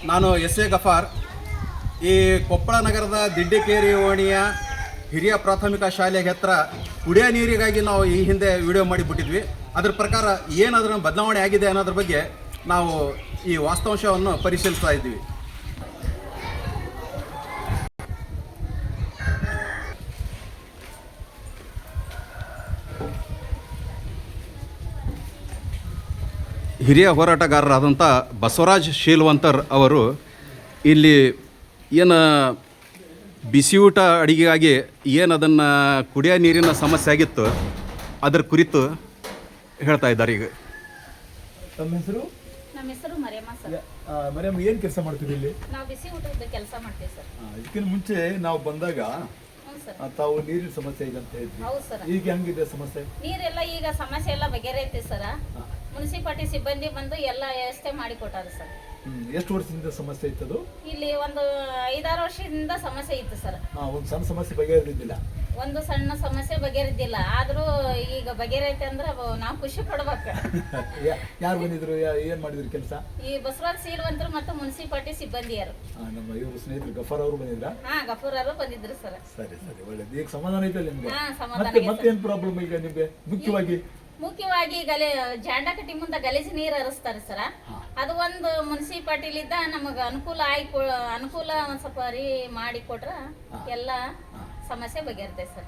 ನಾನು S A Gaffar. ಈ ಕೊಪ್ಪಳ ನಗರದ ದಿಡ್ಡಿಕೇರಿ ಓಣಿಯ ಹಿರಿಯ ಪ್ರಾಥಮಿಕ ಶಾಲೆಗೆ ಹತ್ರ ಕುಡಿಯೋ ನೀರಿಗಾಗಿ ನಾವು ಈ ಹಿಂದೆ ವಿಡಿಯೋ ಮಾಡಿಬಿಟ್ಟಿದ್ವಿ. ಅದ್ರ ಪ್ರಕಾರ ಏನಾದರೂ ಬದಲಾವಣೆ ಆಗಿದೆ ಅನ್ನೋದ್ರ ಬಗ್ಗೆ ನಾವು ಈ ವಾಸ್ತವಾಂಶವನ್ನು ಪರಿಶೀಲಿಸ್ತಾ ಇದ್ವಿ. ಹಿರಿಯ ಹೋರಾಟಗಾರರಾದಂಥ ಬಸವರಾಜ್ ಶೀಲವಂತರ್ ಅವರು ಇಲ್ಲಿ ಏನು ಬಿಸಿಯೂಟ ಅಡಿಗೆಗಾಗಿ ಏನು ಅದನ್ನು ಕುಡಿಯೋ ನೀರಿನ ಸಮಸ್ಯೆ ಆಗಿತ್ತು ಅದರ ಕುರಿತು ಹೇಳ್ತಾ ಇದ್ದಾರೆ. ಈಗ ನಮ್ಮ ಹೆಸರು? ನಮ್ಮ ಹೆಸರು ಮರಿಯಮ್ಮ ಸರ್. ಮರಿಯಮ್ಮ, ಏನು ಕೆಲಸ ಮಾಡ್ತೀವಿ ಇಲ್ಲಿ? ನಾವು ಬಿಸಿ ಊಟದ ಕೆಲಸ ಮಾಡ್ತೀವಿ ಸರ್. ಇದಕ್ಕಿಂತ ಮುಂಚೆ ನಾವು ಬಂದಾಗ ತಾವು ನೀರಿನ ಸಮಸ್ಯೆ ಇದೆ ಅಂತ ಹೇಳಿದ್ವಿ. ಹೌದು ಸರ್. ಈಗ ಹೆಂಗಿದೆ ಸಮಸ್ಯೆ? ನೀರೆಲ್ಲ ಈಗ ಸಮಸ್ಯೆ ಎಲ್ಲ ಬಗೆಹರೈತಿ ಸರ್. ಮುನ್ಸಿಪಾಲಿಟಿ ಸಿಬ್ಬಂದಿ ಬಂದು ಎಲ್ಲ ವ್ಯವಸ್ಥೆ ಮಾಡಿ ಕೊಟ್ಟಾರೆ ಸರ್. ಎಷ್ಟು ವರ್ಷದಿಂದ ಸಮಸ್ಯೆ ಇತ್ತದು? ಇಲ್ಲಿ ಒಂದು 5-6 ವರ್ಷದಿಂದ ಸಮಸ್ಯೆ ಇತ್ತು ಸರ್. ಒಂದು ಸಣ್ಣ ಸಮಸ್ಯೆ ಬಗೆಹರಿದಿಲ್ಲ? ಒಂದು ಸಣ್ಣ ಸಮಸ್ಯೆ ಬಗೆಹರಿದಿಲ್ಲ. ಆದ್ರೂ ಈಗ ಬಗೆಹರೈತೆ ಅಂದ್ರೆ ನಾವು ಖುಷಿ ಪಡ್ಬೇಕು. ಯಾರು ಬಂದಿದ್ರು? ಏನ್ ಮಾಡಿದ್ರು ಕೆಲಸ? ಈ ಬಸವರಾಜ್ ಶೀಲವಂತರು ಮತ್ತು ಮುನ್ಸಿಪಾಲಿಟಿ ಸಿಬ್ಬಂದಿಯರು. ನಮ್ಮ ಇವರು ಸ್ನೇಹಿತರು ಗಫಾರ್ ಅವರು ಬಂದಿದ್ರ? ಗಫೂರ್ ಅವರು ಬಂದಿದ್ರು ಸರ್. ಸರಿ ಸರಿ, ಒಳ್ಳೇದು. ಈಗ ಸಮಾಧಾನ ಐತೆ ನಿಮ್ಗೆ? ಸಮಾಧಾನ. ಮತ್ತೇನ್ ಪ್ರಾಬ್ಲಮ್ ಈಗ ನಿಮ್ಗೆ? ಮುಖ್ಯವಾಗಿ ಜಾಂಡ ಕಟ್ಟಿ ಮುಂದೆ ಗಲೀಜು ನೀರು ಹರಿಸ್ತಾರೆ ಸರ. ಅದು ಒಂದು ಮುನ್ಸಿಪಾಲಿಟಿಲಿದ್ದ ನಮಗೆ ಅನುಕೂಲ ಒಂದ್ ಸ್ವಲ್ಪ ಮಾಡಿ ಕೊಟ್ರ ಎಲ್ಲ ಸಮಸ್ಯೆ ಬಗೆಹರ್ತೈತೆ ಸರ್.